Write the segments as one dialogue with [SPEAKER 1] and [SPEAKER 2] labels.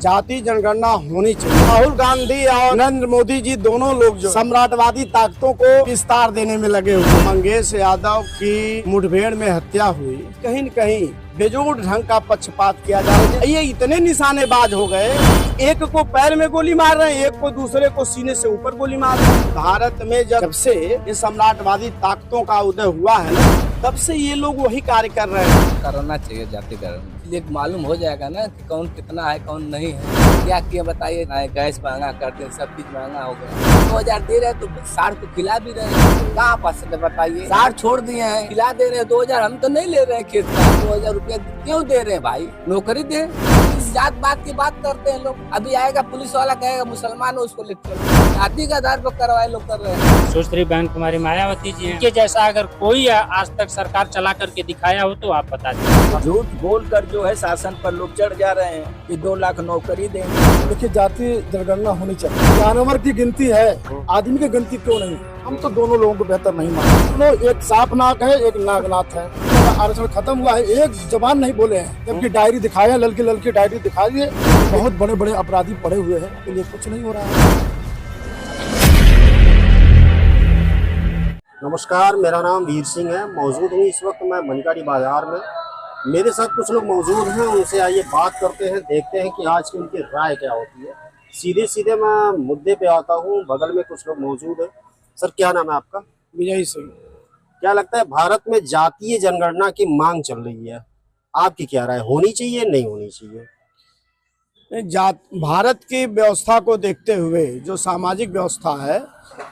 [SPEAKER 1] जाति जनगणना होनी चाहिए। राहुल गांधी और नरेंद्र मोदी जी दोनों लोग जो सम्राटवादी ताकतों को विस्तार देने में लगे हुए। मंगेश यादव की मुठभेड़ में हत्या हुई, कहीं न कहीं बेजोड़ ढंग का पक्षपात किया जा रहा है। ये इतने निशानेबाज हो गए, एक को पैर में गोली मार रहे हैं, एक को दूसरे को सीने से ऊपर गोली मार रहे हैं। भारत में जब से ये सम्राटवादी ताकतों का उदय हुआ है ना, तब से ये लोग वही कार्य कर रहे हैं।
[SPEAKER 2] करना चाहिए जातिकरण, ये मालूम हो जाएगा ना कि कौन कितना है कौन नहीं है। क्या किया बताइए, गैस महंगा कर दे, सब चीज महंगा हो गया। 2000 दे रहे तो 60 को खिला भी रहे हैं, कहाँ पास बताइए। 60 छोड़ दिए हैं, खिला दे रहे हैं। 2000 हम तो नहीं ले रहे हैं खेत का, 2000 रुपया क्यों दे रहे हैं भाई? नौकरी दे। इस जात बात की बात करते हैं लोग। अभी आएगा पुलिस वाला कहेगा मुसलमान हो, उसको लेकर जाति का आधार पर करवाए लोग कर रहे हैं।
[SPEAKER 3] सुश्री बहन कुमारी मायावती जी हैं, जैसा अगर कोई आज तक सरकार चला करके दिखाया हो तो आप बता दीजिए।
[SPEAKER 2] झूठ बोल कर जो है शासन पर लोग चढ़ जा रहे हैं कि 2 लाख नौकरी देंगे।
[SPEAKER 1] देखिए, जाति जनगणना होनी चाहिए। जानवर की गिनती है, आदमी की गिनती क्यों नहीं? हम तो दोनों लोगों को बेहतर नहीं मानते। एक सांप नाक है, एक नागनाथ है। आरक्षण खत्म हुआ है, एक जबान नहीं बोले हैं, जबकि डायरी दिखाया, लड़की डायरी दिखाइए। बहुत बड़े बड़े अपराधी पड़े हुए हैं, तो ये कुछ नहीं हो रहा है।
[SPEAKER 4] नमस्कार, मेरा नाम वीर सिंह है। मौजूद हूँ इस वक्त मैं मनकाड़ी बाजार में। मेरे साथ कुछ लोग मौजूद हैं, उनसे आइए बात करते हैं, देखते हैं कि आज की उनकी राय क्या होती है। सीधे सीधे मैं मुद्दे पे आता हूँ। बगल में कुछ लोग मौजूद हैं। सर, क्या नाम है आपका?
[SPEAKER 1] विजय सिंह।
[SPEAKER 4] क्या लगता है, भारत में जातीय जनगणना की मांग चल रही है, आपकी क्या राय, होनी चाहिए नहीं होनी चाहिए?
[SPEAKER 1] भारत की व्यवस्था को देखते हुए, जो सामाजिक व्यवस्था है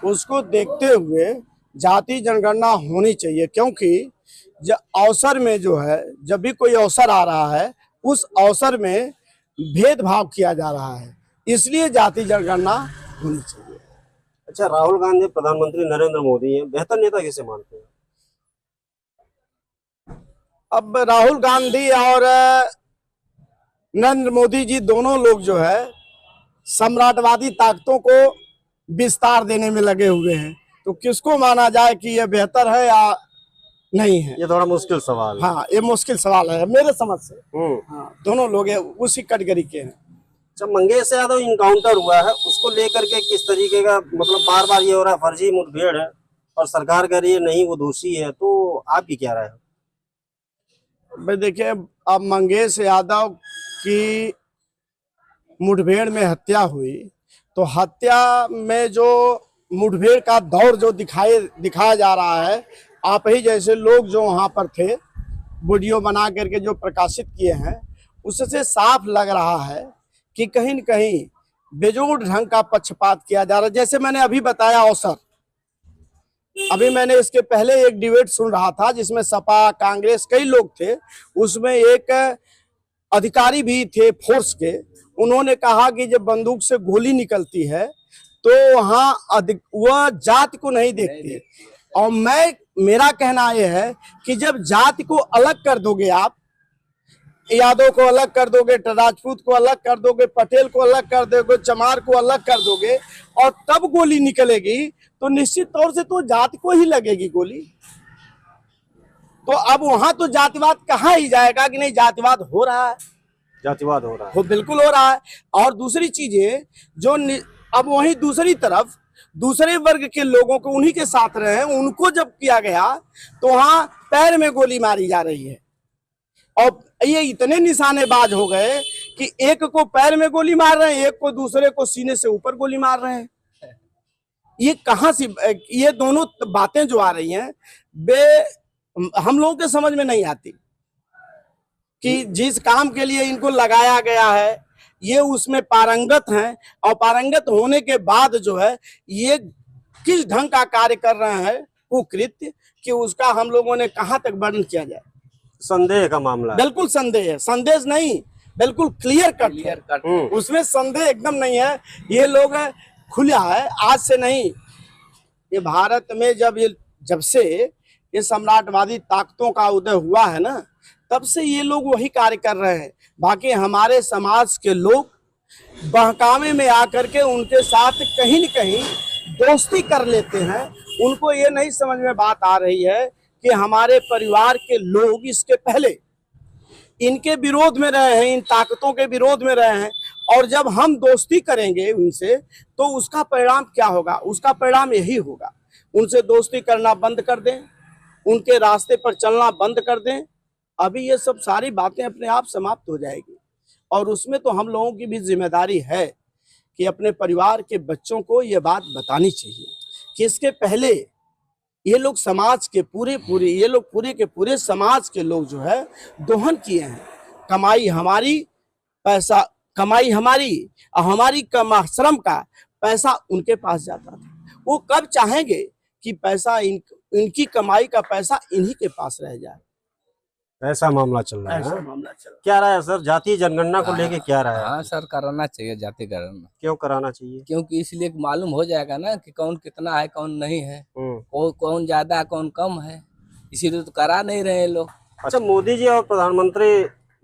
[SPEAKER 1] उसको देखते हुए जाति जनगणना होनी चाहिए, क्योंकि अवसर में जो है, जब भी कोई अवसर आ रहा है उस अवसर में भेदभाव किया जा रहा है, इसलिए जाति जनगणना होनी चाहिए।
[SPEAKER 4] अच्छा, राहुल गांधी प्रधानमंत्री नरेंद्र मोदी हैं, बेहतर नेता किसे मानते हैं?
[SPEAKER 1] अब राहुल गांधी और नरेंद्र मोदी जी दोनों लोग जो है सम्राटवादी ताकतों को विस्तार देने में लगे हुए हैं, तो किसको माना जाए कि ये बेहतर है या नहीं है?
[SPEAKER 4] ये थोड़ा मुश्किल सवाल है।
[SPEAKER 1] हाँ, ये मुश्किल सवाल है मेरे समझ से। हाँ, दोनों लोग उसी कैटेगरी के हैं।
[SPEAKER 4] जब मंगेश यादव इनकाउंटर हुआ है, उसको लेकर के किस तरीके का, मतलब बार बार ये हो रहा है फर्जी मुठभेड़ है और सरकार कह रही है नहीं वो दोषी है, तो आपकी क्या राय है?
[SPEAKER 1] भाई देखिए, अब मंगेश यादव की मुठभेड़ में हत्या हुई, तो हत्या में जो मुठभेड़ का दौर जो दिखाया जा रहा है, आप ही जैसे लोग जो वहां पर थे वीडियो बना करके जो प्रकाशित किए हैं, उससे साफ लग रहा है कि कहीं न कहीं बेजोड़ ढंग का पक्षपात किया जा रहा है। जैसे मैंने अभी बताया अवसर, अभी मैंने इसके पहले एक डिबेट सुन रहा था जिसमें सपा, कांग्रेस, कई लोग थे। उसमें एक अधिकारी भी थे फोर्स के, उन्होंने कहा कि जब बंदूक से गोली निकलती है तो वहाँ वह जाति को नहीं देखती। और मेरा कहना यह है कि जब जाति को अलग कर दोगे, आप यादव को अलग कर दोगे, राजपूत को अलग कर दोगे, पटेल को अलग कर दोगे, चमार को अलग कर दोगे, और तब गोली निकलेगी, तो निश्चित तौर से तो जाति को ही लगेगी गोली। तो अब वहां तो जातिवाद कहाँ ही जाएगा कि नहीं, जातिवाद हो रहा है,
[SPEAKER 4] जातिवाद हो रहा है,
[SPEAKER 1] वो बिल्कुल हो रहा है। और दूसरी चीजें जो अब वहीं दूसरी तरफ दूसरे वर्ग के लोगों को, उन्हीं के साथ रहे, उनको जब किया गया तो वहां पैर में गोली मारी जा रही है। और ये इतने निशानेबाज हो गए कि एक को पैर में गोली मार रहे हैं, एक को दूसरे को सीने से ऊपर गोली मार रहे हैं। ये कहां से, ये दोनों बातें जो आ रही हैं हम लोगों के समझ में नहीं आती कि जिस काम के लिए इनको लगाया गया है ये उसमें पारंगत हैं, और पारंगत होने के बाद जो है ये किस ढंग का कार्य कर रहे हैं कुकृत्य, कि उसका हम लोगों ने कहां तक वर्णन किया जाए।
[SPEAKER 4] संदेह का मामला है।
[SPEAKER 1] बिल्कुल संदेह है, संदेह नहीं, बिल्कुल क्लियर कट, उसमें संदेह एकदम नहीं है। ये लोग खुला है, आज से नहीं, ये भारत में जब से ये सम्राटवादी ताकतों का उदय हुआ है ना, तब से ये लोग वही कार्य कर रहे हैं। बाकी हमारे समाज के लोग बहकावे में आकर के उनके साथ कहीं न कहीं दोस्ती कर लेते हैं। उनको ये नहीं समझ में बात आ रही है कि हमारे परिवार के लोग इसके पहले इनके विरोध में रहे हैं, इन ताकतों के विरोध में रहे हैं, और जब हम दोस्ती करेंगे उनसे तो उसका परिणाम क्या होगा? उसका परिणाम यही होगा, उनसे दोस्ती करना बंद कर दें, उनके रास्ते पर चलना बंद कर दें। अभी ये सब सारी बातें अपने आप समाप्त हो जाएगी। और उसमें तो हम लोगों की भी जिम्मेदारी है कि अपने परिवार के बच्चों को ये बात बतानी चाहिए कि इसके पहले ये लोग समाज के ये लोग पूरे के पूरे समाज के लोग जो है दोहन किए हैं। कमाई हमारी, पैसा कमाई हमारी और हमारी श्रम का पैसा उनके पास जाता था। वो कब चाहेंगे कि पैसा इनकी कमाई का पैसा इन्हीं के पास रह जाए?
[SPEAKER 4] ऐसा मामला चल रहा है।
[SPEAKER 1] ऐसा
[SPEAKER 4] हाँ?
[SPEAKER 1] मामला चल रहा है।
[SPEAKER 4] क्या राय है सर, जातीय जनगणना को लेके क्या राय है?
[SPEAKER 2] हाँ सर, कराना चाहिए जाति गणना,
[SPEAKER 4] क्यों कराना चाहिए?
[SPEAKER 2] क्योंकि इसलिए मालूम हो जाएगा ना कि कौन कितना है कौन नहीं है, कौन ज्यादा है कौन कम है। इसीलिए तो करा नहीं रहे लोग।
[SPEAKER 4] अच्छा, मोदी जी और प्रधानमंत्री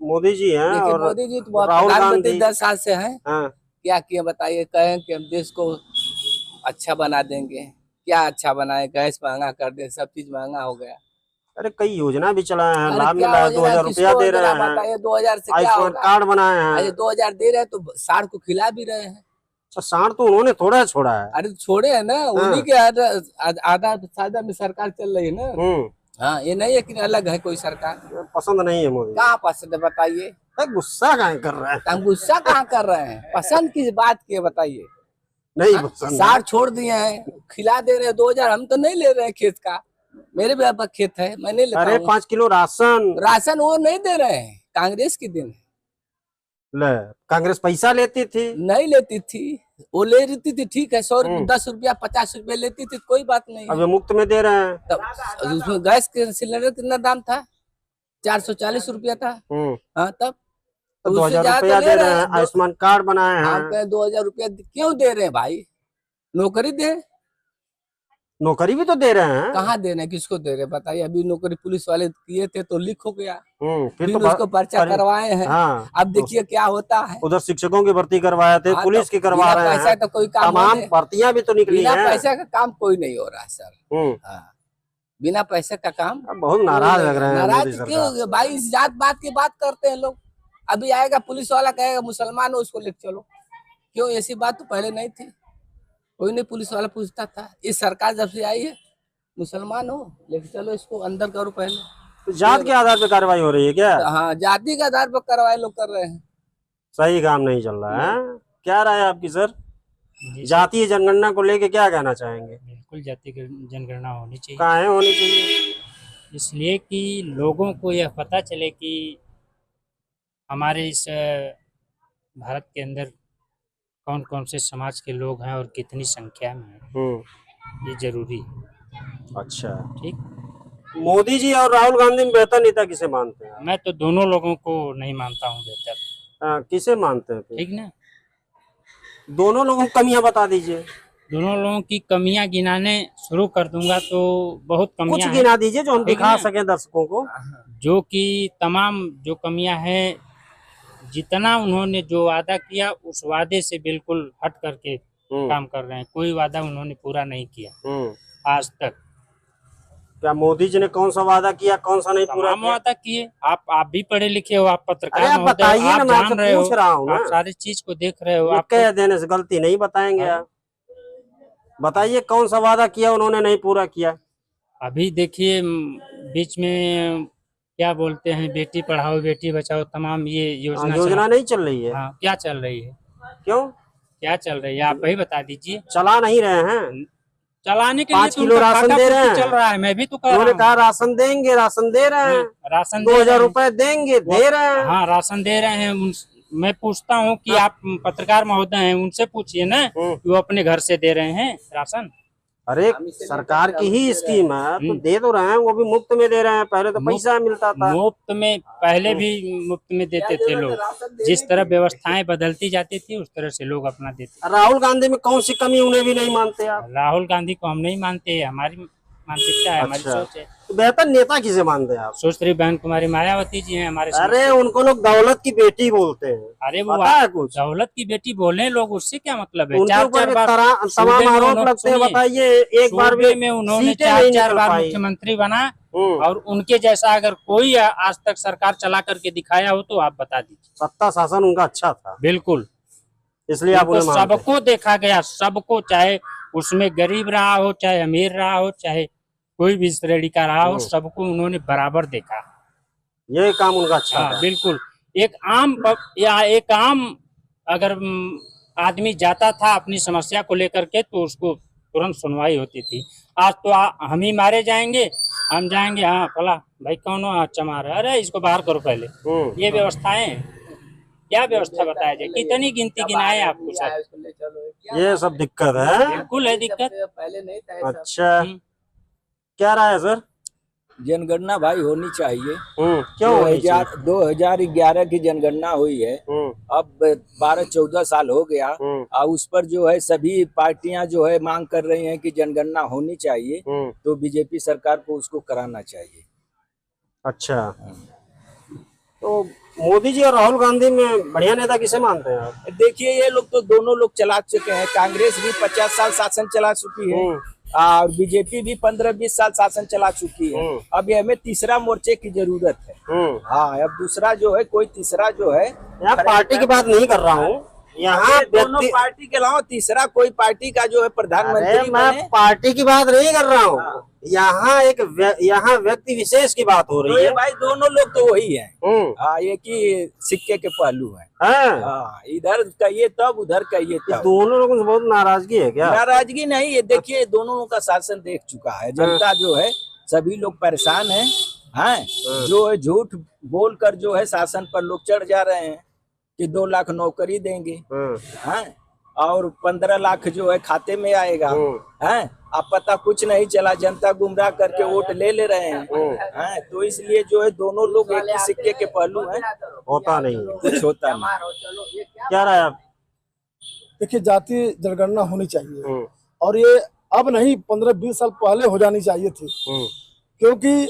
[SPEAKER 4] मोदी जी हैं
[SPEAKER 2] देखिए
[SPEAKER 4] और
[SPEAKER 2] मोदी जी तो बहुत
[SPEAKER 4] राहुल
[SPEAKER 2] प्रधानमंत्री
[SPEAKER 4] गांधी
[SPEAKER 2] 10 साल से हैं।
[SPEAKER 4] हाँ,
[SPEAKER 2] क्या किए बताइए? कहें कि हम देश को अच्छा बना देंगे, क्या अच्छा बनाए? गैस महंगा कर दे, सब चीज महंगा हो गया।
[SPEAKER 4] अरे कई योजना भी चलाए हैं,
[SPEAKER 2] अरे
[SPEAKER 4] लाभ
[SPEAKER 2] क्या
[SPEAKER 4] मिला है,
[SPEAKER 2] योजना,
[SPEAKER 4] 2000 रुपया
[SPEAKER 2] किसको
[SPEAKER 4] दे
[SPEAKER 2] योजना
[SPEAKER 4] रहे हैं,
[SPEAKER 2] बताइए? 2000 से क्या
[SPEAKER 4] आयुष्मान
[SPEAKER 2] होगा?
[SPEAKER 4] कार्ड बनाए
[SPEAKER 2] अरे
[SPEAKER 4] हैं।
[SPEAKER 2] 2000 दे रहे हैं तो साढ़ को खिला भी रहे हैं।
[SPEAKER 4] अच्छा, साढ़ तो उन्होंने थोड़ा छोड़ा है।
[SPEAKER 2] अरे छोड़े है ना, उन्हीं के आधा साधा में सरकार चल रही है ना। हाँ, ये नहीं है कि अलग है कोई सरकार।
[SPEAKER 4] पसंद नहीं है मोदी।
[SPEAKER 2] कहाँ पसंद है बताइए?
[SPEAKER 4] अरे गुस्सा काहे कर रहे हैं?
[SPEAKER 2] हम गुस्सा कहाँ कर रहे हैं? पसंद किस बात की है बताइए?
[SPEAKER 4] नहीं पसंद।
[SPEAKER 2] साढ़ छोड़ दिए हैं, खिला दे रहे हैं 2000। हम तो नहीं ले रहे हैं खेत का, मेरे भी अब खेत है, मैं नहीं लेता
[SPEAKER 4] अरे
[SPEAKER 2] हूँ।
[SPEAKER 4] 5 किलो राशन
[SPEAKER 2] वो नहीं दे रहे हैं, कांग्रेस के दिन
[SPEAKER 4] ले, कांग्रेस पैसा लेती थी।
[SPEAKER 2] नहीं लेती थी, वो ले रही थी ठीक है, 100 10 रुपया 50 रुपया लेती थी, कोई बात नहीं।
[SPEAKER 4] अब ये मुफ्त में दे रहे हैं।
[SPEAKER 2] तब उसमें गैस के सिलेंडर कितना दाम था? 440 रुपया था। हाँ, तब
[SPEAKER 4] तो
[SPEAKER 2] उससे
[SPEAKER 4] 2000
[SPEAKER 2] ज्यादा
[SPEAKER 4] रुपया
[SPEAKER 2] ले
[SPEAKER 4] दे
[SPEAKER 2] रहे
[SPEAKER 4] रहे हैं,
[SPEAKER 2] हैं।
[SPEAKER 4] आयुष्मान कार्ड बनाए हैं।
[SPEAKER 2] आप 2000 रुपया क्यों दे रहे हैं भाई? नौकरी दे,
[SPEAKER 4] नौकरी भी तो दे रहे हैं।
[SPEAKER 2] कहाँ दे रहे हैं? किसको दे रहे हैं बताइए? अभी नौकरी पुलिस वाले किए थे तो लीक हो गया,
[SPEAKER 4] फिर
[SPEAKER 2] फिर
[SPEAKER 4] तो
[SPEAKER 2] उसको पर्चा करवाए हैं।
[SPEAKER 4] हाँ,
[SPEAKER 2] अब देखिए क्या होता है।
[SPEAKER 4] उधर शिक्षकों की भर्ती करवाए थे,
[SPEAKER 2] हाँ,
[SPEAKER 4] पुलिस
[SPEAKER 2] तो
[SPEAKER 4] की करवा
[SPEAKER 2] बिना
[SPEAKER 4] रहे
[SPEAKER 2] पैसा
[SPEAKER 4] हैं।
[SPEAKER 2] का कोई काम
[SPEAKER 4] तमाम
[SPEAKER 2] नहीं है।
[SPEAKER 4] भर्तियां भी तो निकली
[SPEAKER 2] बिना
[SPEAKER 4] हैं।
[SPEAKER 2] पैसा का काम कोई नहीं हो रहा है सर। हाँ, बिना पैसे का काम।
[SPEAKER 4] अब बहुत नाराज लग रहे हैं मोदी
[SPEAKER 2] नाराज
[SPEAKER 4] सरकार।
[SPEAKER 2] क्यों भाई? इस जात बात की बात करते हैं लोग। अभी आएगा पुलिस वाला कहेगा मुसलमान हो, उसको लेके चलो। क्यों? ऐसी बात तो पहले नहीं थी, कोई नहीं पुलिस वाला पूछता था। इस सरकार जब से आई है, मुसलमान हो लेके चलो, इसको अंदर करो पहले।
[SPEAKER 4] तो जात के आधार पे कार्रवाई हो रही है क्या?
[SPEAKER 2] हाँ, जाति के आधार पर कार्रवाई लोग कर रहे हैं।
[SPEAKER 4] सही काम नहीं चल रहा है। क्या राय है आपकी सर? जातीय जनगणना को लेके क्या कहना चाहेंगे?
[SPEAKER 3] बिल्कुल जाति जनगणना होनी चाहिए,
[SPEAKER 4] काहे होनी चाहिए?
[SPEAKER 3] इसलिए कि लोगों को यह पता चले कि हमारे इस भारत के अंदर कौन कौन से समाज के लोग हैं और कितनी संख्या में हैं। ये जरूरी है।
[SPEAKER 4] अच्छा,
[SPEAKER 3] ठीक।
[SPEAKER 4] मोदी जी और राहुल गांधी में बेहतर नेता किसे मानते हैं?
[SPEAKER 3] मैं तो दोनों लोगों को नहीं मानता हूँ बेहतर।
[SPEAKER 4] किसे मानते हैं फिर?
[SPEAKER 3] ठीक ना,
[SPEAKER 4] दोनों लोगों की कमियां बता दीजिए।
[SPEAKER 3] दोनों लोगों की कमियां गिनाने शुरू कर दूंगा तो बहुत
[SPEAKER 4] कुछ
[SPEAKER 3] कमियां हैं,
[SPEAKER 4] गिना दीजिए जो हम
[SPEAKER 3] ठीक
[SPEAKER 4] दिखा
[SPEAKER 3] है।
[SPEAKER 4] सकें दर्शकों को।
[SPEAKER 3] जो कि तमाम जो कमियां हैं, जितना उन्होंने जो वादा किया उस वादे से बिल्कुल हट करके काम कर रहे हैं। कोई वादा उन्होंने पूरा नहीं किया आज तक।
[SPEAKER 4] क्या मोदी जी ने कौन सा वादा किया, कौन सा नहीं पूरा
[SPEAKER 3] तमाम
[SPEAKER 4] किया?
[SPEAKER 3] वादा किए। आप भी पढ़े लिखे हो, आप पत्रकार
[SPEAKER 4] अरे आप
[SPEAKER 3] महोदय हो,
[SPEAKER 4] बताइए ना,
[SPEAKER 3] आप
[SPEAKER 4] मैं आपसे
[SPEAKER 3] जान रहे हो,
[SPEAKER 4] पूछ रहा हूँ ना।
[SPEAKER 3] आप सारी चीज को देख रहे हो।
[SPEAKER 4] ये
[SPEAKER 3] आप
[SPEAKER 4] कह देने से गलती नहीं बताएंगे आप। बताइए कौन सा वादा किया उन्होंने नहीं पूरा किया?
[SPEAKER 3] अभी देखिए बीच में क्या बोलते हैं, बेटी पढ़ाओ बेटी बचाओ, तमाम ये
[SPEAKER 4] योजना नहीं चल रही है।
[SPEAKER 3] हाँ, क्या चल रही है?
[SPEAKER 4] क्यों
[SPEAKER 3] क्या चल रही है आप ही बता दीजिए।
[SPEAKER 4] चला नहीं रहे हैं?
[SPEAKER 3] चलाने के
[SPEAKER 4] 5
[SPEAKER 3] लिए तो
[SPEAKER 4] किलो
[SPEAKER 3] उनका
[SPEAKER 4] राशन
[SPEAKER 3] खाता
[SPEAKER 4] दे रहे
[SPEAKER 3] पूर्ति
[SPEAKER 4] हैं।
[SPEAKER 3] चल रहा है, मैं भी तो कर
[SPEAKER 4] उन्होंने
[SPEAKER 3] रहा
[SPEAKER 4] कहा राशन देंगे, राशन दे रहे हैं।
[SPEAKER 3] हूँ। राशन दे
[SPEAKER 4] 2000
[SPEAKER 3] रहे हैं।
[SPEAKER 4] रुपए देंगे, दे रहे हैं।
[SPEAKER 3] हाँ, राशन दे रहे हैं। मैं पूछता हूँ कि आप पत्रकार महोदय हैं, उनसे पूछिए ना कि वो अपने घर से दे रहे हैं राशन।
[SPEAKER 4] अरे सरकार की ही स्कीम है तो दे तो रहे हैं, वो भी मुफ्त में दे रहे हैं। पहले तो पैसा मिलता था।
[SPEAKER 3] मुफ्त में पहले भी मुफ्त में देते थे लोग। जिस तरह व्यवस्थाएं बदलती जाती थी उस तरह से लोग अपना देते।
[SPEAKER 4] राहुल गांधी में कौन सी कमी उन्हें भी नहीं मानते आप?
[SPEAKER 3] राहुल गांधी को हम नहीं मानते, हमारी मानसिकता है, हमारी सोच है।
[SPEAKER 4] तो बेहतर नेता किसे मानते हैं आप?
[SPEAKER 3] सुश्री बहन कुमारी मायावती जी हैं हमारे साथ।
[SPEAKER 4] अरे उनको लोग दौलत की बेटी बोलते हैं।
[SPEAKER 3] अरे वो
[SPEAKER 4] पता है कुछ?
[SPEAKER 3] दौलत की बेटी बोले लोग, उससे क्या मतलब है?
[SPEAKER 4] उनके
[SPEAKER 3] चार
[SPEAKER 4] ऊपर
[SPEAKER 3] चार बार
[SPEAKER 4] तमाम
[SPEAKER 3] सूबे में
[SPEAKER 4] आरोप
[SPEAKER 3] उन्होंने-
[SPEAKER 4] लगते हैं।
[SPEAKER 3] सुनिए,
[SPEAKER 4] बताइए एक बार
[SPEAKER 3] सूबे
[SPEAKER 4] भी
[SPEAKER 3] में उन्होंने
[SPEAKER 4] सीटें नहीं
[SPEAKER 3] 4
[SPEAKER 4] निकल
[SPEAKER 3] बार
[SPEAKER 4] पाई।
[SPEAKER 3] मुख्यमंत्री बना, और उनके जैसा अगर कोई आज तक सरकार चला करके दिखाया हो तो आप बता दीजिए।
[SPEAKER 4] सत्ता शासन उनका अच्छा था।
[SPEAKER 3] बिल्कुल
[SPEAKER 4] इसलिए आप उन्हें मानते हैं।
[SPEAKER 3] सबको देखा गया, सबको, चाहे उसमें गरीब रहा हो, चाहे अमीर रहा हो, चाहे कोई भी श्रेणी का रहा हो, सबको उन्होंने बराबर देखा।
[SPEAKER 4] ये काम उनका अच्छा
[SPEAKER 3] हाँ
[SPEAKER 4] था।
[SPEAKER 3] बिल्कुल। एक आम अगर आदमी जाता था अपनी समस्या को लेकर के, तो उसको तुरंत सुनवाई होती थी। आज तो हम ही मारे जाएंगे, हम जाएंगे, हाँ फला भाई कौन हो, अच्छा मारा, अरे इसको बाहर करो पहले। ये व्यवस्थाएं हैं। क्या व्यवस्था बताया जाए, कितनी गिनती गिनाए आपको सब।
[SPEAKER 4] ये सब दिक्कत है।
[SPEAKER 3] बिल्कुल है दिक्कत।
[SPEAKER 2] पहले नहीं था ये सब।
[SPEAKER 4] अच्छा, क्या रहा है सर?
[SPEAKER 2] जनगणना भाई होनी चाहिए।
[SPEAKER 4] क्यों होनी चाहिए?
[SPEAKER 2] 2011 की जनगणना हुई है, अब 12-14 साल हो गया, और उस पर जो है सभी पार्टियां जो है मांग कर रही हैं कि जनगणना होनी चाहिए, तो बीजेपी सरकार को उसको कराना चाहिए।
[SPEAKER 4] अच्छा, तो मोदी जी और राहुल गांधी में बढ़िया नेता किसे मानते हैं आप?
[SPEAKER 2] देखिए ये लोग तो दोनों लोग चला चुके हैं, कांग्रेस भी 50 साल शासन चला चुकी है और बीजेपी भी 15-20 साल शासन चला चुकी है। अब हमें तीसरा मोर्चे की जरूरत है। हाँ, अब दूसरा जो है, कोई तीसरा जो है,
[SPEAKER 4] यहाँ पार्टी की बात नहीं कर रहा हूँ, यहाँ
[SPEAKER 2] दोनों पार्टी के अलावा तीसरा कोई पार्टी का जो है प्रधानमंत्री
[SPEAKER 4] मैं पार्टी की बात नहीं कर रहा हूँ, यहाँ व्यक्ति विशेष की बात हो रही है।
[SPEAKER 2] भाई दोनों लोग तो वही है। हाँ, एक ही सिक्के के पहलू है। हाँ, इधर कहिए तब, उधर कहिए तब।
[SPEAKER 4] दोनों लोगों से बहुत नाराजगी है क्या?
[SPEAKER 2] नाराजगी नहीं, ये देखिए दोनों लोगों का शासन देख चुका है जनता, जो है सभी लोग परेशान हैं। जो है झूठ बोलकर जो है शासन पर लोग चढ़ जा रहे हैं कि 2 लाख नौकरी देंगे, और 15 लाख जो है खाते में आएगा। अब पता कुछ नहीं चला, जनता गुमराह करके वोट ले रहे हैं। तो इसलिए जो है दोनों लोग एक ही सिक्के के पहलू हैं।
[SPEAKER 4] होता नहीं,
[SPEAKER 2] कुछ होता नहीं।
[SPEAKER 4] क्या रहा है आप?
[SPEAKER 1] देखिए, जाति जनगणना होनी चाहिए, और ये अब नहीं 15-20 साल पहले हो जानी चाहिए थी, क्योंकि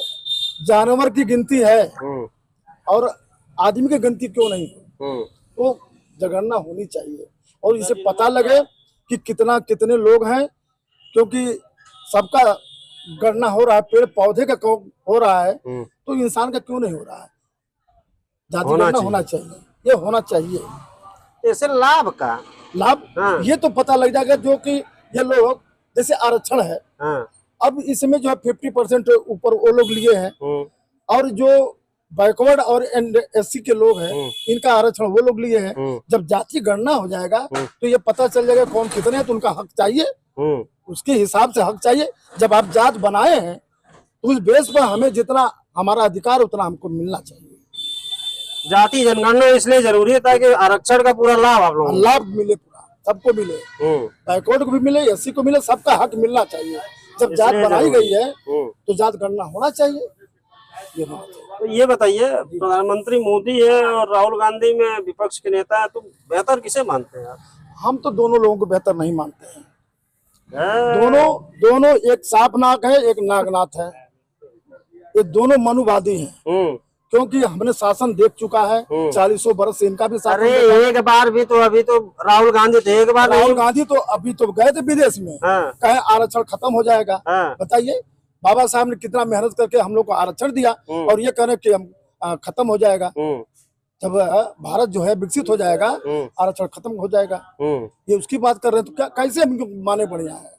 [SPEAKER 1] जानवर की गिनती है और आदमी की गिनती क्यों नहीं? तो जनगणना होनी चाहिए और इसे पता लगे कि कितने लोग हैं, क्योंकि सबका गणना हो रहा है, पेड़ पौधे का हो रहा है, तो इंसान का क्यों नहीं हो रहा है? जाति गणना होना चाहिए, ये होना चाहिए।
[SPEAKER 4] ऐसे लाभ
[SPEAKER 1] ये तो पता लग जाएगा, जो कि ये लोग जैसे आरक्षण है, अब इसमें जो है 50% ऊपर वो लोग लिए हैं, और जो बैकवर्ड और SC के लोग हैं, इनका आरक्षण वो लोग लिए हैं। जब जाति गणना हो जाएगा तो ये पता चल जाएगा कौन कितने हैं, तो उनका हक चाहिए, उसके हिसाब से हक चाहिए। जब आप जात बनाए हैं तो उस बेस पर हमें जितना हमारा अधिकार उतना हमको मिलना चाहिए।
[SPEAKER 4] जाति जनगणना इसलिए जरूरी है ताकि आरक्षण का पूरा लाभ आप लोगों
[SPEAKER 1] लाभ मिले, पूरा सबको मिले, बैकवर्ड को भी मिले, SC को मिले, सबका हक मिलना चाहिए। जब जात बनाई गई है तो जात गणना होना चाहिए।
[SPEAKER 4] तो ये बताइए, प्रधानमंत्री मोदी है और राहुल गांधी में विपक्ष के नेता है, तो बेहतर किसे मानते हैं आप?
[SPEAKER 1] हम तो दोनों लोगों को बेहतर नहीं मानते हैं। दोनों एक साफ नाक है, एक नागनाथ है। ये दोनों मनुवादी हैं, क्योंकि हमने शासन देख चुका है 40 बरस से इनका भी शासन।
[SPEAKER 4] अरे एक बार भी तो, अभी तो राहुल गांधी थे, एक बार
[SPEAKER 1] राहुल गांधी तो अभी तो गए थे विदेश में, कहे आरक्षण खत्म हो जाएगा। बताइए, बाबा साहब ने कितना मेहनत करके हम लोग को आरक्षण दिया, और ये कह रहे कि हम खत्म हो जाएगा। जब भारत जो है विकसित हो जाएगा, आरक्षण खत्म हो जाएगा, ये उसकी बात कर रहे हैं, तो क्या कैसे हम माने बढ़िया है?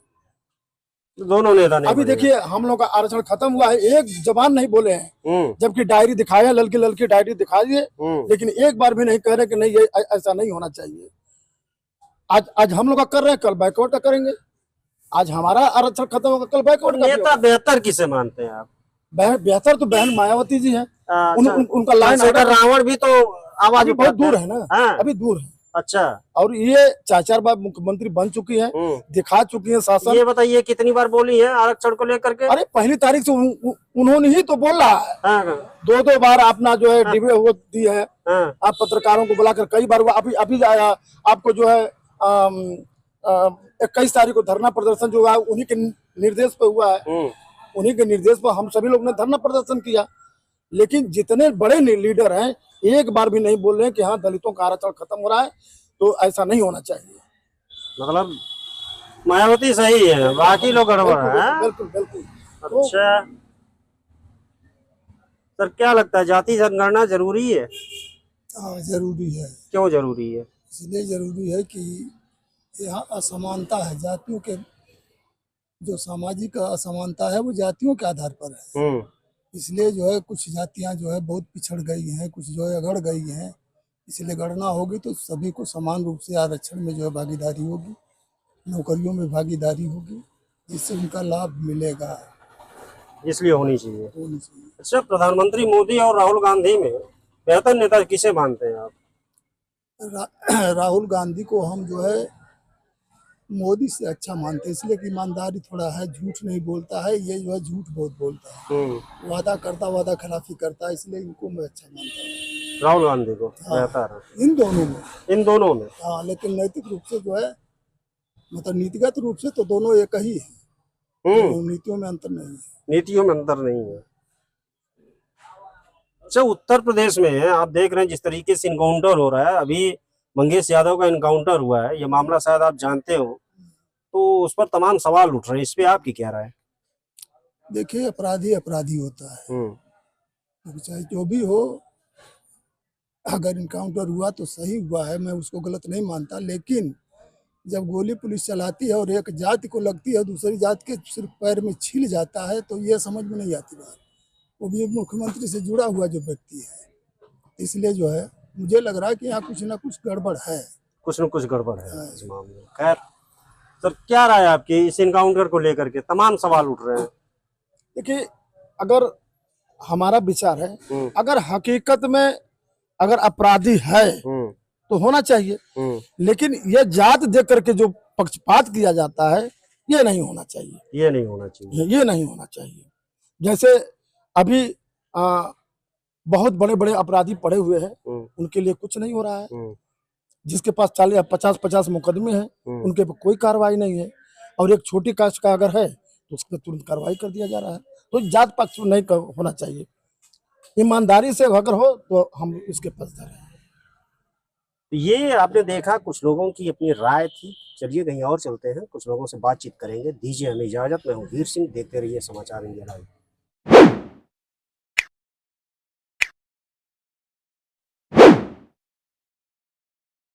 [SPEAKER 4] दोनों नेता ने
[SPEAKER 1] अभी देखिए, हम लोग का आरक्षण खत्म हुआ है, एक जबान नहीं बोले हैं, जबकि डायरी दिखाया, लड़की डायरी दिखा दिए, लेकिन एक बार भी नहीं कह रहे कि नहीं ये ऐसा नहीं होना चाहिए। आज हम लोग का कर रहे हैं, कल बैकवर्ड का करेंगे। आज हमारा आरक्षण खत्म होगा, कल बैकवर्ड का।
[SPEAKER 4] नेता बेहतर किसे मानते हैं आप?
[SPEAKER 1] बेहतर तो बहन मायावती जी हैं। उनका लाइन
[SPEAKER 4] रावण भी तो आवाज
[SPEAKER 1] बहुत दूर है ना, अभी दूर है।
[SPEAKER 4] अच्छा,
[SPEAKER 1] और ये 4 बार मुख्यमंत्री बन चुकी हैं, दिखा चुकी हैं शासन।
[SPEAKER 4] ये बताइए कितनी बार बोली है आरक्षण को लेकर के?
[SPEAKER 1] अरे पहली तारीख से उन्होंने ही तो बोला है। 2 बार अपना जो है डिबे वो दी है, आप पत्रकारों को बुलाकर कई बार। अभी आपको जो है 21 तारीख को धरना प्रदर्शन जो हुआ उन्हीं के निर्देश पर हुआ है। उन्हीं के निर्देश पर हम सभी लोग ने धरना प्रदर्शन किया। लेकिन जितने बड़े लीडर हैं, एक बार भी नहीं बोल रहे हैं कि हाँ दलितों का आरक्षण खत्म हो रहा है, तो ऐसा नहीं होना चाहिए।
[SPEAKER 4] मतलब मायावती सही है, बाकी लोग गड़बड़ है।
[SPEAKER 1] बिल्कुल बिल्कुल।
[SPEAKER 4] अच्छा सर, क्या लगता है जाति जनगणना जरूरी है?
[SPEAKER 1] जरूरी है।
[SPEAKER 4] क्यों जरूरी है?
[SPEAKER 5] इसलिए जरूरी है कि यहाँ असमानता है जातियों के, जो सामाजिक असमानता है वो जातियों के आधार पर है। इसलिए जो है कुछ जातियाँ जो है बहुत पिछड़ गई हैं, कुछ जो है अगड़ गई हैं। इसलिए गणना होगी तो सभी को समान रूप से आरक्षण में जो है भागीदारी होगी, नौकरियों में भागीदारी होगी, जिससे उनका लाभ मिलेगा।
[SPEAKER 4] इसलिए होनी चाहिए।
[SPEAKER 5] होनी चाहिए।
[SPEAKER 4] अच्छा, प्रधानमंत्री मोदी और राहुल गांधी में बेहतर नेता किसे मानते हैं आप?
[SPEAKER 5] राहुल गांधी को हम जो है मोदी से अच्छा मानते हैं, इसलिए कि ईमानदारी थोड़ा है, झूठ नहीं बोलता है। ये जो है झूठ बहुत बोलता है, वादा करता वादा खिलाफी करता है, इसलिए इनको मैं अच्छा मानता हूँ।
[SPEAKER 4] राहुल गांधी को
[SPEAKER 5] हाँ।
[SPEAKER 4] बेहतर है
[SPEAKER 5] इन दोनों में।
[SPEAKER 4] इन दोनों में।
[SPEAKER 5] हाँ, लेकिन नैतिक रूप से जो है, मतलब नीतिगत रूप से तो दोनों एक ही है, तो नीतियों में अंतर नहीं है।
[SPEAKER 4] नीतियों में अंतर नहीं है। अच्छा, उत्तर प्रदेश में आप देख रहे हैं जिस तरीके से इनकाउंटर हो रहा है, अभी मंगेश यादव का इनकाउंटर हुआ है, ये मामला शायद आप जानते हो, तो उस पर तमाम सवाल उठ रहे हैं। इस पे आपकी क्या राय है?
[SPEAKER 5] देखिए, अपराधी अपराधी होता है, तो चाहे जो भी हो, अगर इनकाउंटर हुआ तो सही हुआ है, मैं उसको गलत नहीं मानता। लेकिन जब गोली पुलिस चलाती है और एक जाति को लगती है, दूसरी जाति के सिर्फ पैर में छिल जाता है, तो ये समझ में नहीं आती बात। वो भी मुख्यमंत्री से जुड़ा हुआ जो व्यक्ति है, इसलिए जो है मुझे लग रहा है कि यहाँ कुछ ना कुछ गड़बड़ है।
[SPEAKER 4] कुछ न कुछ गड़बड़ है इस मामले में। खैर सर, क्या राय है आपकी इस इनकाउंटर को लेकर के? तमाम सवाल उठ रहे हैं।
[SPEAKER 1] देखिए, अगर हमारा विचार है, अगर हकीकत में अगर अपराधी है तो होना चाहिए, लेकिन ये जात देख करके जो पक्षपात किया जाता है, ये नहीं होना चाहिए।
[SPEAKER 4] ये नहीं होना चाहिए।
[SPEAKER 1] ये नहीं होना चाहिए। जैसे अभी बहुत बड़े बड़े अपराधी पड़े हुए हैं, उनके लिए कुछ नहीं हो रहा है। जिसके पास 40-50 मुकदमे हैं, उनके पर कोई कार्रवाई नहीं है, और एक छोटी कास्ट का अगर है तो उस पर तुरंत कार्रवाई कर दिया जा रहा है। तो जात पक्ष नहीं होना चाहिए, ईमानदारी से अगर हो तो हम इसके पक्षधर हैं।
[SPEAKER 4] ये आपने देखा, कुछ लोगों की अपनी राय थी। चलिए कहीं और चलते हैं, कुछ लोगों से बातचीत करेंगे। दीजिए हमें इजाजत। मैं हूँ वीर सिंह, देखते रहिए समाचार इंडिया लाइव।